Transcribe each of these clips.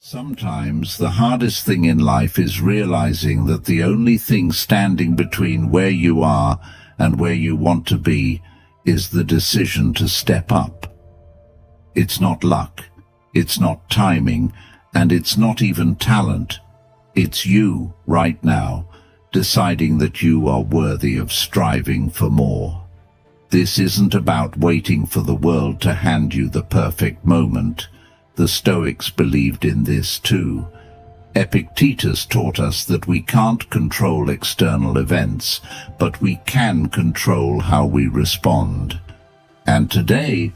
Sometimes the hardest thing in life is realizing that the only thing standing between where you are and where you want to be is the decision to step up. It's not luck, it's not timing, and it's not even talent. It's you, right now, deciding that you are worthy of striving for more. This isn't about waiting for the world to hand you the perfect moment. The Stoics believed in this too. Epictetus taught us that we can't control external events, but we can control how we respond. And today,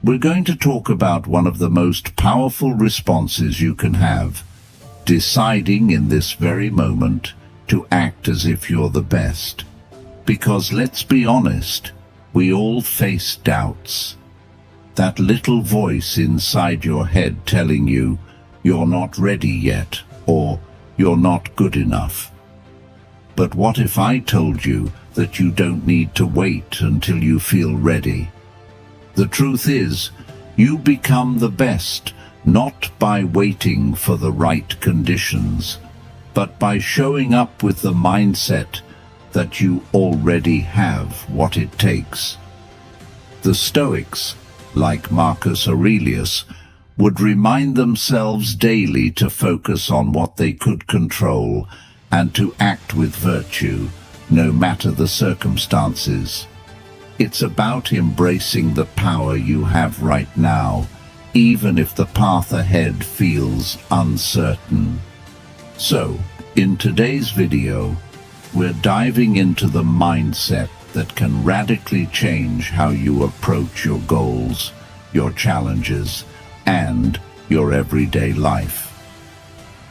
we're going to talk about one of the most powerful responses you can have, deciding in this very moment to act as if you're the best. Because let's be honest, we all face doubts. That little voice inside your head telling you you're not ready yet, or you're not good enough. But what if I told you that you don't need to wait until you feel ready? The truth is, you become the best not by waiting for the right conditions, but by showing up with the mindset that you already have what it takes. The Stoics, like Marcus Aurelius, would remind themselves daily to focus on what they could control and to act with virtue, no matter the circumstances. It's about embracing the power you have right now, even if the path ahead feels uncertain. So, in today's video, we're diving into the mindset that can radically change how you approach your goals, your challenges, and your everyday life.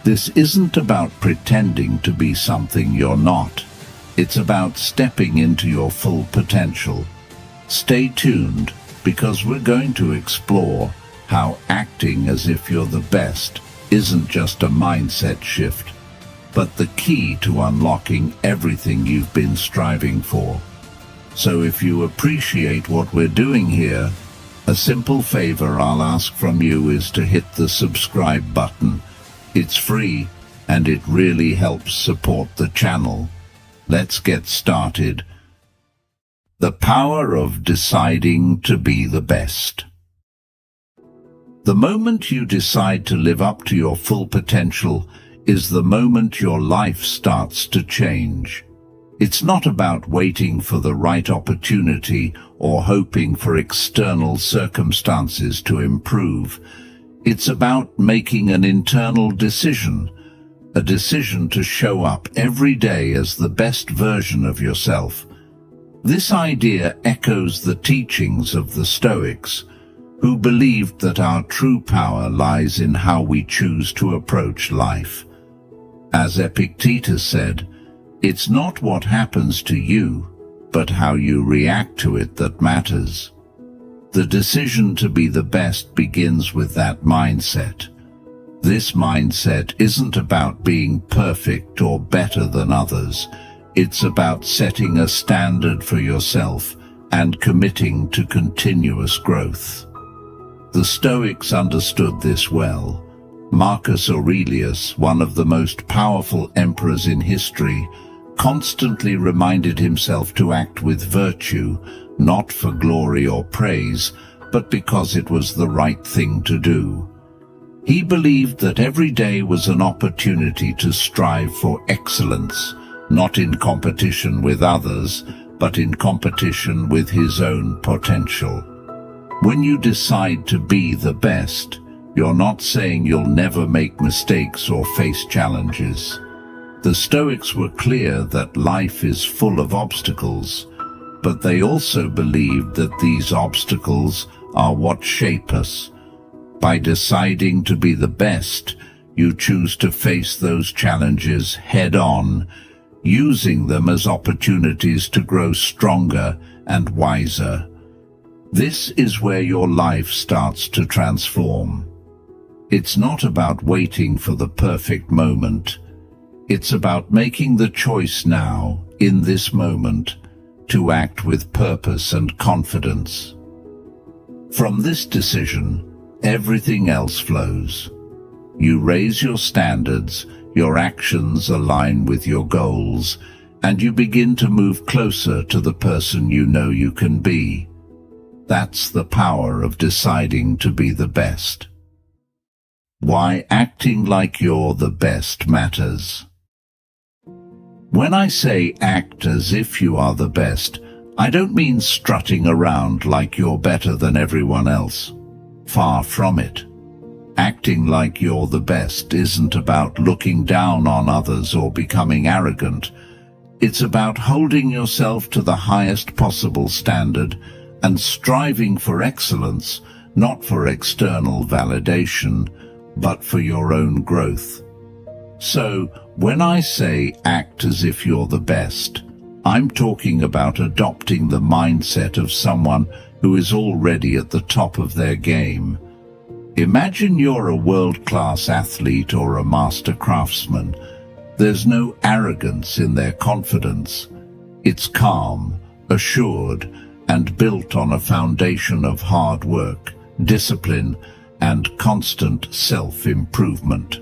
This isn't about pretending to be something you're not. It's about stepping into your full potential. Stay tuned, because we're going to explore how acting as if you're the best isn't just a mindset shift, but the key to unlocking everything you've been striving for. So if you appreciate what we're doing here, a simple favor I'll ask from you is to hit the subscribe button. It's free, and it really helps support the channel. Let's get started. The power of deciding to be the best. The moment you decide to live up to your full potential is the moment your life starts to change. It's not about waiting for the right opportunity or hoping for external circumstances to improve. It's about making an internal decision, a decision to show up every day as the best version of yourself. This idea echoes the teachings of the Stoics, who believed that our true power lies in how we choose to approach life. As Epictetus said, "It's not what happens to you, but how you react to it that matters." The decision to be the best begins with that mindset. This mindset isn't about being perfect or better than others. It's about setting a standard for yourself and committing to continuous growth. The Stoics understood this well. Marcus Aurelius, one of the most powerful emperors in history, constantly reminded himself to act with virtue, not for glory or praise, but because it was the right thing to do. He believed that every day was an opportunity to strive for excellence, not in competition with others, but in competition with his own potential. When you decide to be the best, you're not saying you'll never make mistakes or face challenges. The Stoics were clear that life is full of obstacles, but they also believed that these obstacles are what shape us. By deciding to be the best, you choose to face those challenges head-on, using them as opportunities to grow stronger and wiser. This is where your life starts to transform. It's not about waiting for the perfect moment. It's about making the choice now, in this moment, to act with purpose and confidence. From this decision, everything else flows. You raise your standards, your actions align with your goals, and you begin to move closer to the person you know you can be. That's the power of deciding to be the best. Why acting like you're the best matters. When I say act as if you are the best, I don't mean strutting around like you're better than everyone else. Far from it. Acting like you're the best isn't about looking down on others or becoming arrogant. It's about holding yourself to the highest possible standard and striving for excellence, not for external validation, but for your own growth. So, when I say act as if you're the best, I'm talking about adopting the mindset of someone who is already at the top of their game. Imagine you're a world-class athlete or a master craftsman. There's no arrogance in their confidence. It's calm, assured, and built on a foundation of hard work, discipline, and constant self-improvement.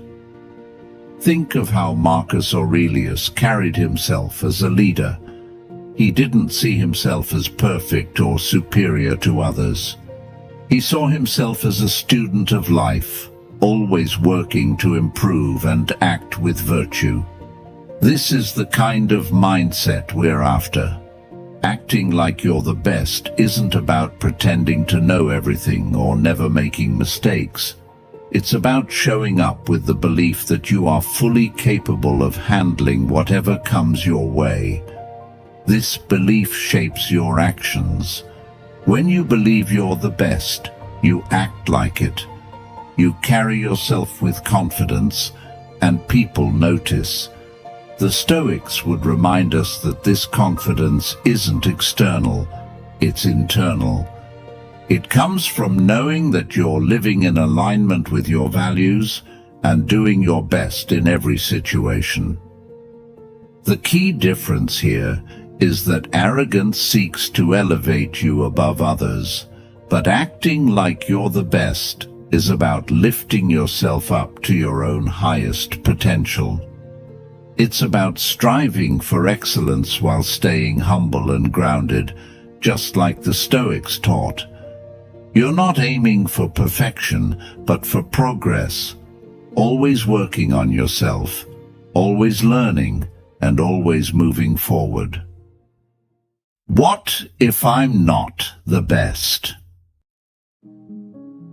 Think of how Marcus Aurelius carried himself as a leader. He didn't see himself as perfect or superior to others. He saw himself as a student of life, always working to improve and act with virtue. This is the kind of mindset we're after. Acting like you're the best isn't about pretending to know everything or never making mistakes. It's about showing up with the belief that you are fully capable of handling whatever comes your way. This belief shapes your actions. When you believe you're the best, you act like it. You carry yourself with confidence, and people notice. The Stoics would remind us that this confidence isn't external, it's internal. It comes from knowing that you're living in alignment with your values and doing your best in every situation. The key difference here is that arrogance seeks to elevate you above others, but acting like you're the best is about lifting yourself up to your own highest potential. It's about striving for excellence while staying humble and grounded, just like the Stoics taught. You're not aiming for perfection, but for progress, always working on yourself, always learning, and always moving forward. What if I'm not the best?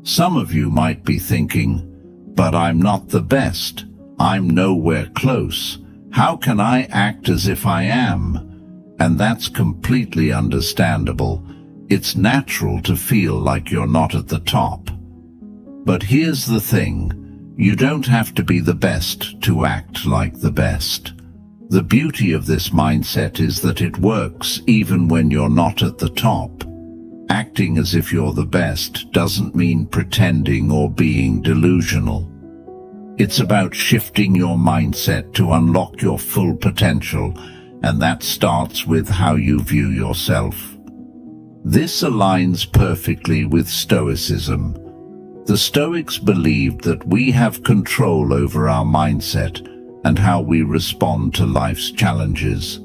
Some of you might be thinking, but I'm not the best. I'm nowhere close. How can I act as if I am? And that's completely understandable. It's natural to feel like you're not at the top. But here's the thing, you don't have to be the best to act like the best. The beauty of this mindset is that it works even when you're not at the top. Acting as if you're the best doesn't mean pretending or being delusional. It's about shifting your mindset to unlock your full potential, and that starts with how you view yourself. This aligns perfectly with Stoicism. The Stoics believed that we have control over our mindset and how we respond to life's challenges.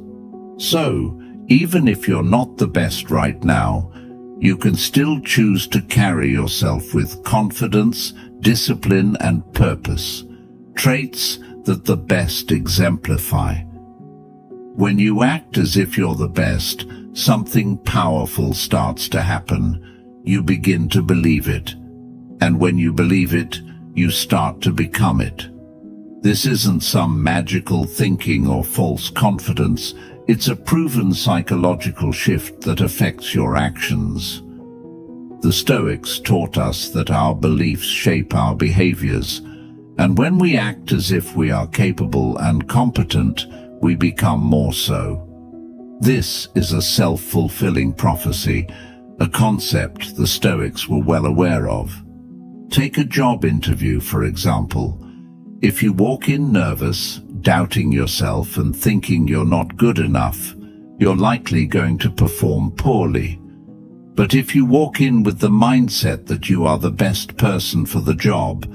So, even if you're not the best right now, you can still choose to carry yourself with confidence, discipline, and purpose, traits that the best exemplify. When you act as if you're the best, something powerful starts to happen. You begin to believe it. And when you believe it, you start to become it. This isn't some magical thinking or false confidence. It's a proven psychological shift that affects your actions. The Stoics taught us that our beliefs shape our behaviors, and when we act as if we are capable and competent, we become more so. This is a self-fulfilling prophecy, a concept the Stoics were well aware of. Take a job interview, for example. If you walk in nervous, doubting yourself and thinking you're not good enough, you're likely going to perform poorly. But if you walk in with the mindset that you are the best person for the job,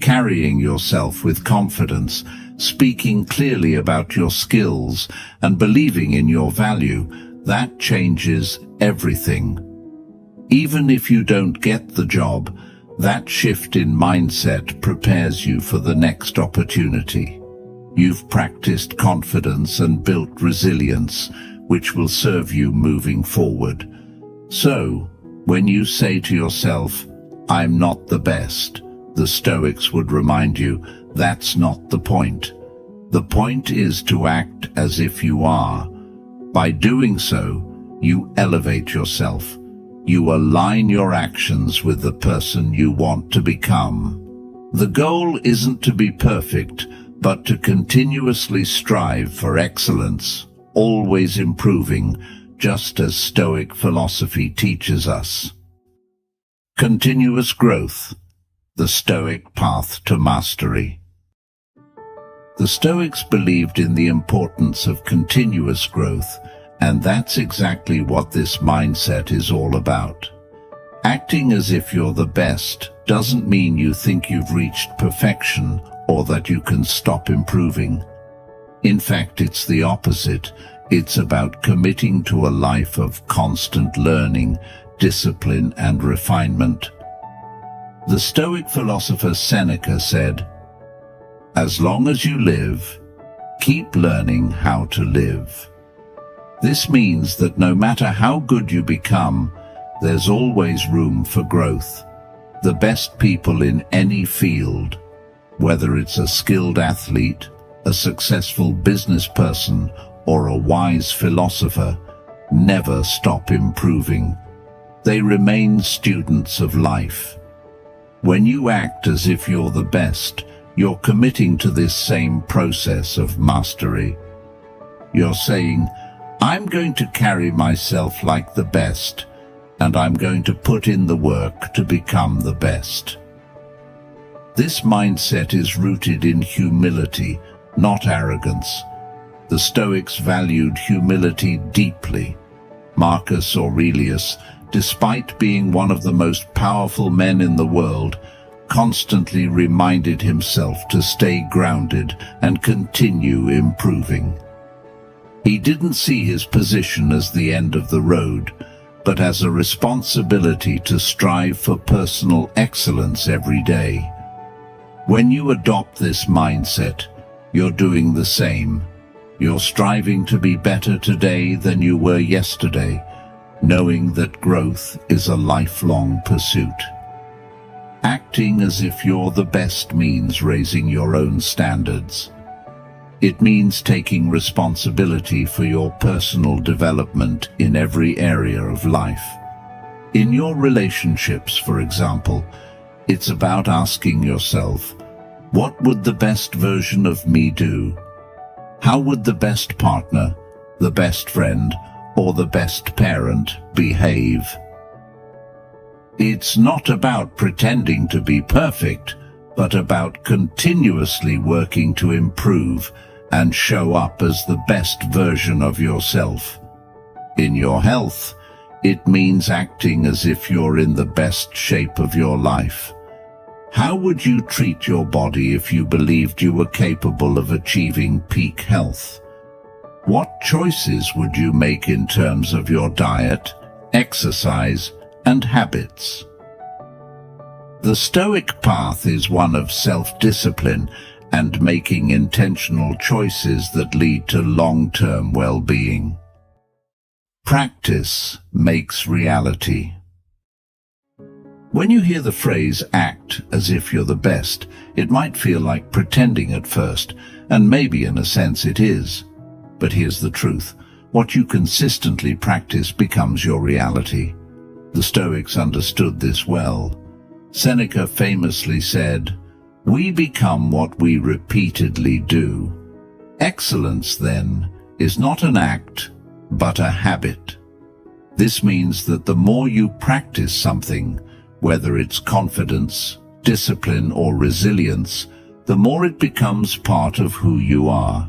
carrying yourself with confidence, speaking clearly about your skills, and believing in your value, that changes everything. Even if you don't get the job, that shift in mindset prepares you for the next opportunity. You've practiced confidence and built resilience, which will serve you moving forward. So, when you say to yourself, "I'm not the best," the Stoics would remind you, that's not the point. The point is to act as if you are. By doing so, you elevate yourself. You align your actions with the person you want to become. The goal isn't to be perfect, but to continuously strive for excellence, always improving, just as Stoic philosophy teaches us. Continuous growth, the Stoic path to mastery. The Stoics believed in the importance of continuous growth, and that's exactly what this mindset is all about. Acting as if you're the best doesn't mean you think you've reached perfection or that you can stop improving. In fact, it's the opposite. It's about committing to a life of constant learning, discipline, and refinement. The Stoic philosopher Seneca said, "As long as you live, keep learning how to live." This means that no matter how good you become, there's always room for growth. The best people in any field, whether it's a skilled athlete, a successful business person, or a wise philosopher, never stop improving. They remain students of life. When you act as if you're the best, you're committing to this same process of mastery. You're saying, "I'm going to carry myself like the best, and I'm going to put in the work to become the best." This mindset is rooted in humility, not arrogance. The Stoics valued humility deeply. Marcus Aurelius, despite being one of the most powerful men in the world, constantly reminded himself to stay grounded and continue improving. He didn't see his position as the end of the road, but as a responsibility to strive for personal excellence every day. When you adopt this mindset, you're doing the same. You're striving to be better today than you were yesterday, knowing that growth is a lifelong pursuit. Acting as if you're the best means raising your own standards. It means taking responsibility for your personal development in every area of life. In your relationships, for example, it's about asking yourself, what would the best version of me do? How would the best partner, the best friend, or the best parent behave? It's not about pretending to be perfect, but about continuously working to improve and show up as the best version of yourself. In your health, it means acting as if you're in the best shape of your life. How would you treat your body if you believed you were capable of achieving peak health? What choices would you make in terms of your diet, exercise, and habits? The Stoic path is one of self-discipline and making intentional choices that lead to long-term well-being. Practice makes reality. When you hear the phrase "act as if you're the best," it might feel like pretending at first, and maybe in a sense it is. But here's the truth. What you consistently practice becomes your reality. The Stoics understood this well. Seneca famously said, "We become what we repeatedly do." Excellence, then, is not an act, but a habit. This means that the more you practice something, whether it's confidence, discipline, or resilience, the more it becomes part of who you are.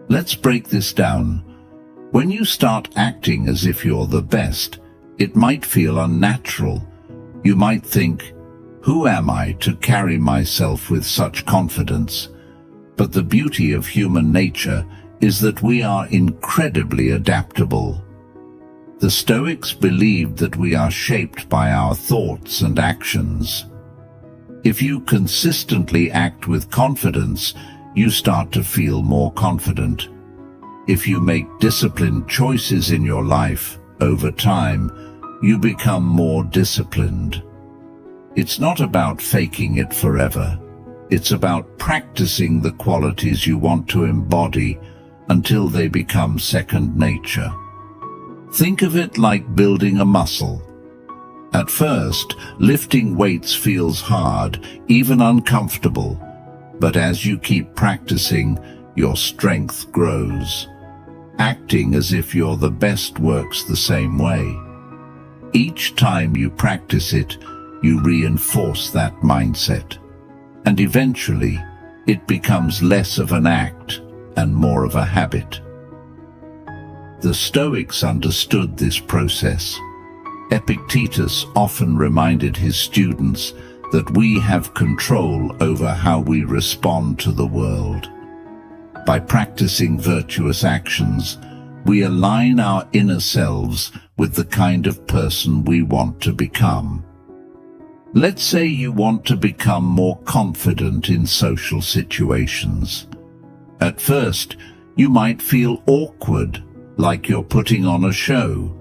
Let's break this down. When you start acting as if you're the best, it might feel unnatural. You might think, Who am I to carry myself with such confidence? But the beauty of human nature is that we are incredibly adaptable. The Stoics believed that we are shaped by our thoughts and actions. If you consistently act with confidence, you start to feel more confident. If you make disciplined choices in your life, over time, you become more disciplined. It's not about faking it forever. It's about practicing the qualities you want to embody until they become second nature. Think of it like building a muscle. At first, lifting weights feels hard, even uncomfortable, but as you keep practicing, your strength grows. Acting as if you're the best works the same way. Each time you practice it, you reinforce that mindset, and eventually, it becomes less of an act and more of a habit. The Stoics understood this process. Epictetus often reminded his students that we have control over how we respond to the world. By practicing virtuous actions, we align our inner selves with the kind of person we want to become. Let's say you want to become more confident in social situations. At first, you might feel awkward, like you're putting on a show.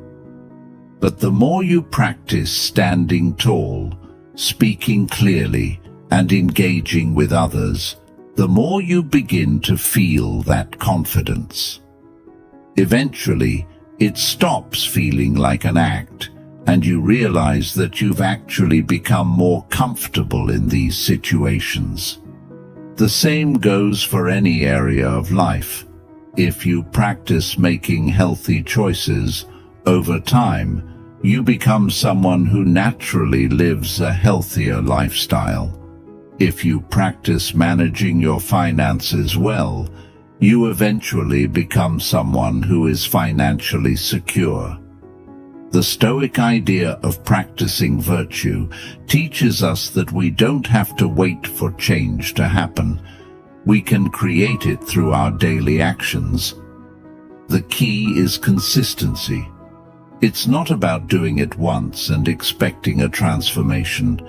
But the more you practice standing tall, speaking clearly, and engaging with others, the more you begin to feel that confidence. Eventually, it stops feeling like an act, and you realize that you've actually become more comfortable in these situations. The same goes for any area of life. If you practice making healthy choices, over time, you become someone who naturally lives a healthier lifestyle. If you practice managing your finances well, you eventually become someone who is financially secure. The Stoic idea of practicing virtue teaches us that we don't have to wait for change to happen. We can create it through our daily actions. The key is consistency. It's not about doing it once and expecting a transformation.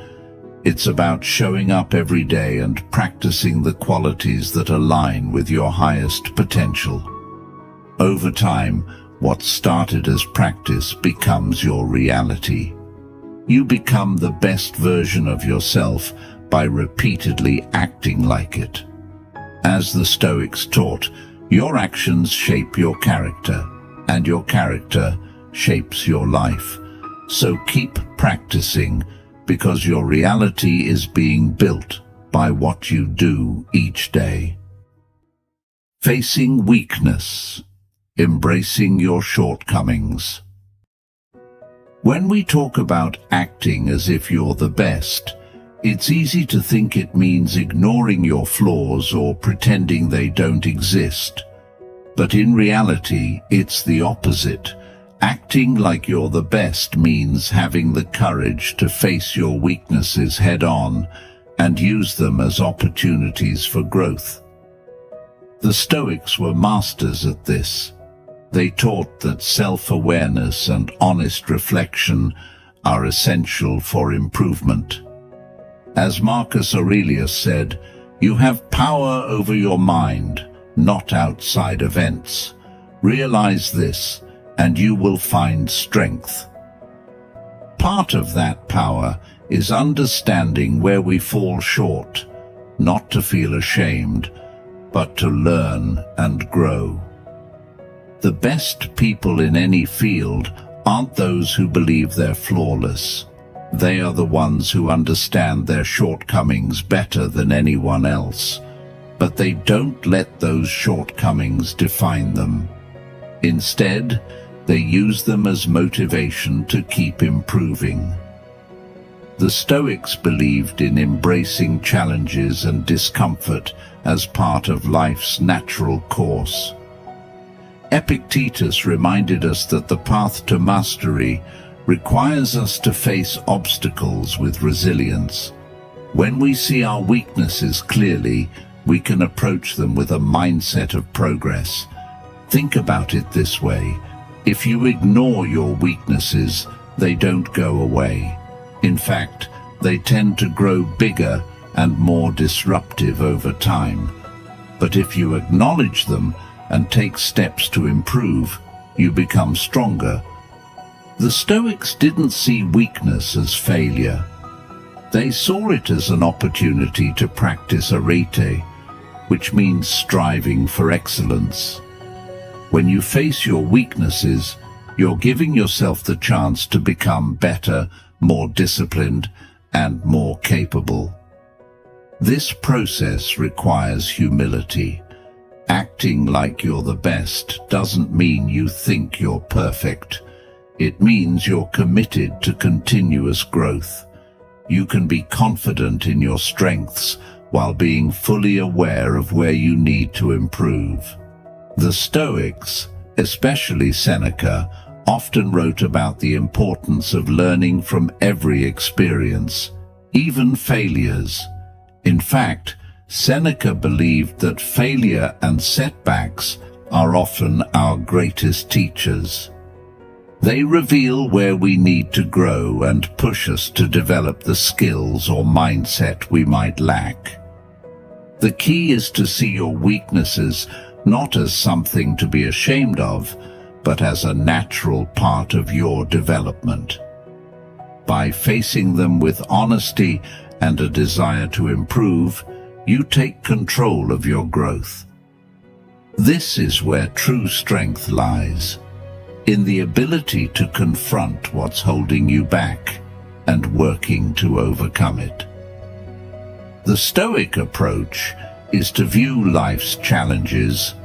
It's about showing up every day and practicing the qualities that align with your highest potential. Over time, what started as practice becomes your reality. You become the best version of yourself by repeatedly acting like it. As the Stoics taught, your actions shape your character, and your character shapes your life. So keep practicing, because your reality is being built by what you do each day. Facing weakness. Embracing your shortcomings. When we talk about acting as if you're the best, it's easy to think it means ignoring your flaws or pretending they don't exist. But in reality, it's the opposite. Acting like you're the best means having the courage to face your weaknesses head-on and use them as opportunities for growth. The Stoics were masters at this. They taught that self-awareness and honest reflection are essential for improvement. As Marcus Aurelius said, "You have power over your mind, not outside events. Realize this, and you will find strength." Part of that power is understanding where we fall short, not to feel ashamed, but to learn and grow. The best people in any field aren't those who believe they're flawless. They are the ones who understand their shortcomings better than anyone else, but they don't let those shortcomings define them. Instead, they use them as motivation to keep improving. The Stoics believed in embracing challenges and discomfort as part of life's natural course. Epictetus reminded us that the path to mastery requires us to face obstacles with resilience, When we see our weaknesses clearly, we can approach them with a mindset of progress. Think about it this way. If you ignore your weaknesses, they don't go away. In fact, they tend to grow bigger and more disruptive over time. But if you acknowledge them and take steps to improve, you become stronger. The Stoics didn't see weakness as failure. They saw it as an opportunity to practice arete, which means striving for excellence. When you face your weaknesses, you're giving yourself the chance to become better, more disciplined, and more capable. This process requires humility. Acting like you're the best doesn't mean you think you're perfect. It means you're committed to continuous growth. You can be confident in your strengths while being fully aware of where you need to improve. The Stoics, especially Seneca, often wrote about the importance of learning from every experience, even failures. In fact, Seneca believed that failure and setbacks are often our greatest teachers. They reveal where we need to grow and push us to develop the skills or mindset we might lack. The key is to see your weaknesses not as something to be ashamed of, but as a natural part of your development. By facing them with honesty and a desire to improve, you take control of your growth. This is where true strength lies, in the ability to confront what's holding you back and working to overcome it. The Stoic approach is to view life's challenges,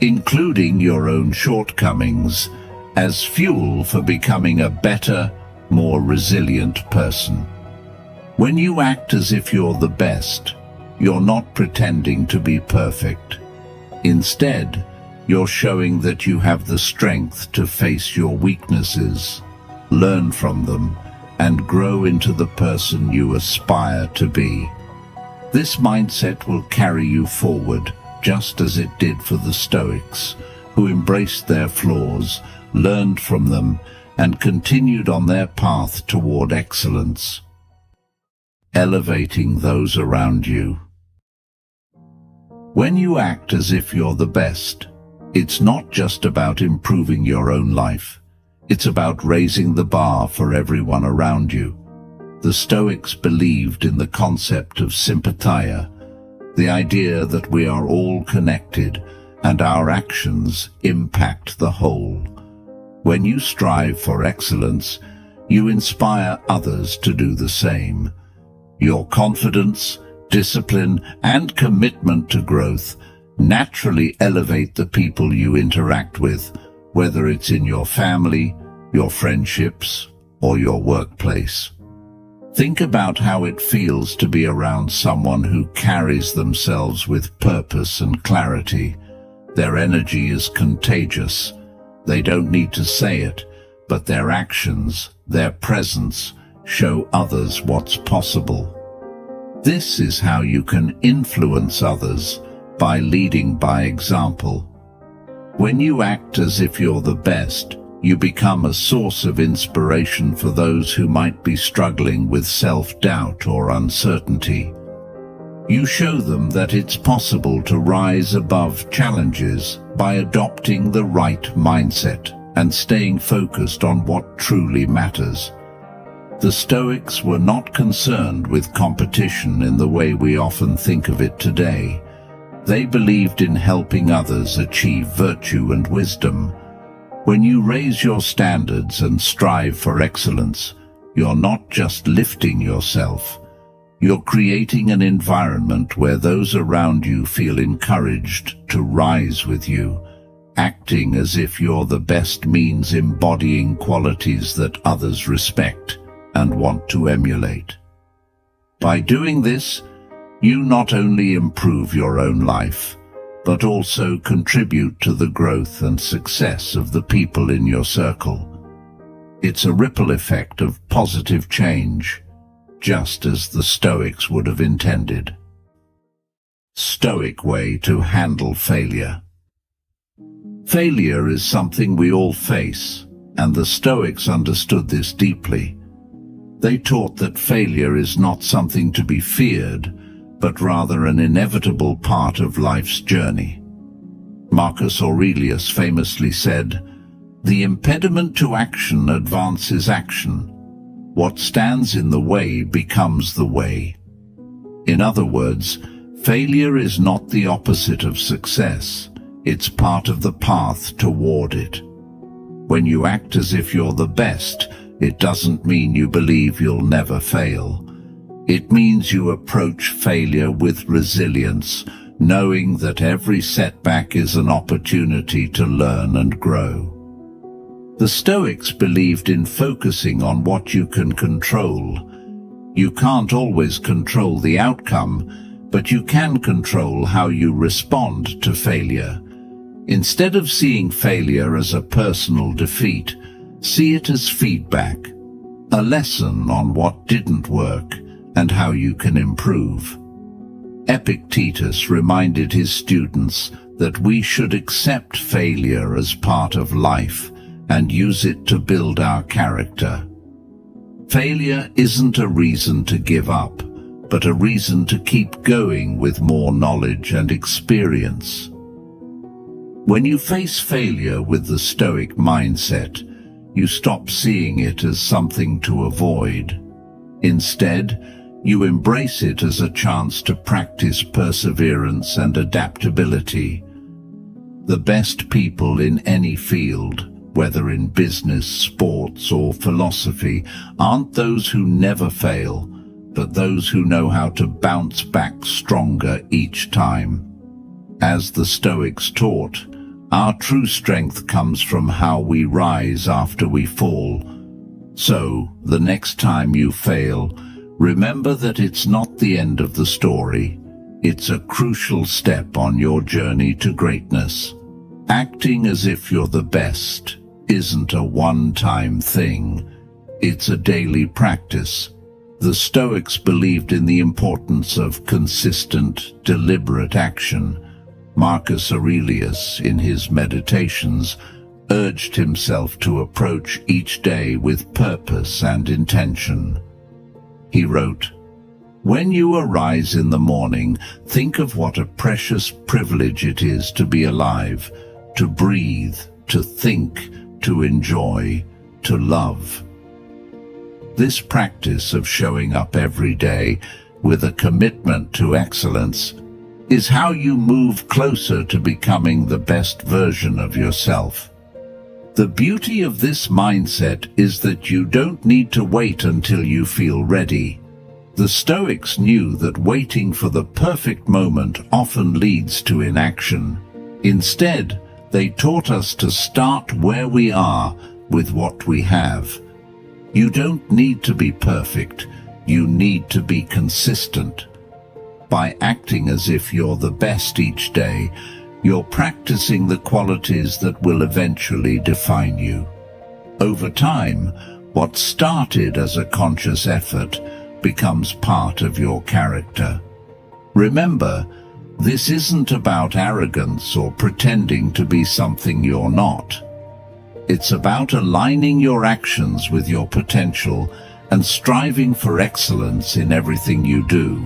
including your own shortcomings, as fuel for becoming a better, more resilient person. When you act as if you're the best, you're not pretending to be perfect. Instead, you're showing that you have the strength to face your weaknesses, learn from them, and grow into the person you aspire to be. This mindset will carry you forward, just as it did for the Stoics, who embraced their flaws, learned from them, and continued on their path toward excellence. Elevating those around you. When you act as if you're the best, it's not just about improving your own life. It's about raising the bar for everyone around you. The Stoics believed in the concept of sympatheia, the idea that we are all connected and our actions impact the whole. When you strive for excellence, you inspire others to do the same. Your confidence, discipline, and commitment to growth naturally elevate the people you interact with, whether it's in your family, your friendships, or your workplace. Think about how it feels to be around someone who carries themselves with purpose and clarity. Their energy is contagious. They don't need to say it, but their actions, their presence, show others what's possible. This is how you can influence others, by leading by example. When you act as if you're the best, you become a source of inspiration for those who might be struggling with self-doubt or uncertainty. You show them that it's possible to rise above challenges by adopting the right mindset and staying focused on what truly matters. The Stoics were not concerned with competition in the way we often think of it today. They believed in helping others achieve virtue and wisdom. When you raise your standards and strive for excellence, you're not just lifting yourself. You're creating an environment where those around you feel encouraged to rise with you. Acting as if you're the best means embodying qualities that others respect and want to emulate. By doing this, you not only improve your own life, but also contribute to the growth and success of the people in your circle. It's a ripple effect of positive change. just as the Stoics would have intended. Stoic way to handle failure. Failure is something we all face, and the Stoics understood this deeply. They taught that failure is not something to be feared, but rather an inevitable part of life's journey. Marcus Aurelius famously said, "The impediment to action advances action. What stands in the way becomes the way." In other words, failure is not the opposite of success. It's part of the path toward it. When you act as if you're the best, it doesn't mean you believe you'll never fail. It means you approach failure with resilience, knowing that every setback is an opportunity to learn and grow. The Stoics believed in focusing on what you can control. You can't always control the outcome, but you can control how you respond to failure. Instead of seeing failure as a personal defeat, see it as feedback, a lesson on what didn't work and how you can improve. Epictetus reminded his students that we should accept failure as part of life and use it to build our character. Failure isn't a reason to give up, but a reason to keep going with more knowledge and experience. When you face failure with the Stoic mindset, you stop seeing it as something to avoid. Instead, you embrace it as a chance to practice perseverance and adaptability. The best people in any field, whether in business, sports, or philosophy, aren't those who never fail, but those who know how to bounce back stronger each time. As the Stoics taught, our true strength comes from how we rise after we fall. So, the next time you fail, remember that it's not the end of the story. It's a crucial step on your journey to greatness. Acting as if you're the best isn't a one-time thing. It's a daily practice. The Stoics believed in the importance of consistent, deliberate action. Marcus Aurelius, in his Meditations, urged himself to approach each day with purpose and intention. He wrote, "When you arise in the morning, think of what a precious privilege it is to be alive, to breathe, to think, to enjoy, to love." This practice of showing up every day with a commitment to excellence is how you move closer to becoming the best version of yourself. The beauty of this mindset is that you don't need to wait until you feel ready. The Stoics knew that waiting for the perfect moment often leads to inaction. Instead, they taught us to start where we are with what we have. You don't need to be perfect, you need to be consistent. By acting as if you're the best each day, you're practicing the qualities that will eventually define you. Over time, what started as a conscious effort becomes part of your character. Remember, this isn't about arrogance or pretending to be something you're not. It's about aligning your actions with your potential and striving for excellence in everything you do.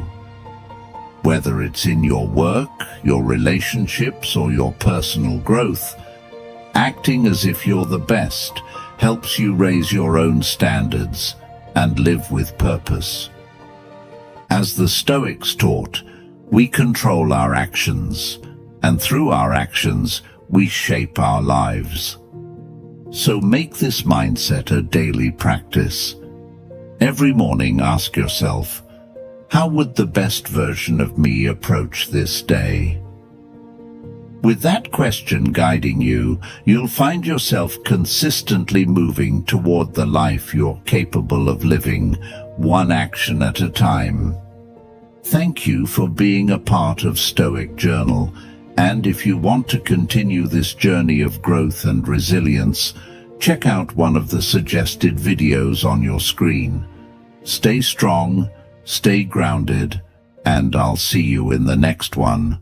Whether it's in your work, your relationships, or your personal growth, acting as if you're the best helps you raise your own standards and live with purpose. As the Stoics taught, we control our actions, and through our actions, we shape our lives. So make this mindset a daily practice. Every morning, ask yourself, how would the best version of me approach this day? With that question guiding you, you'll find yourself consistently moving toward the life you're capable of living, one action at a time. Thank you for being a part of Stoic Journal, and if you want to continue this journey of growth and resilience, check out one of the suggested videos on your screen. Stay strong, stay grounded, and I'll see you in the next one.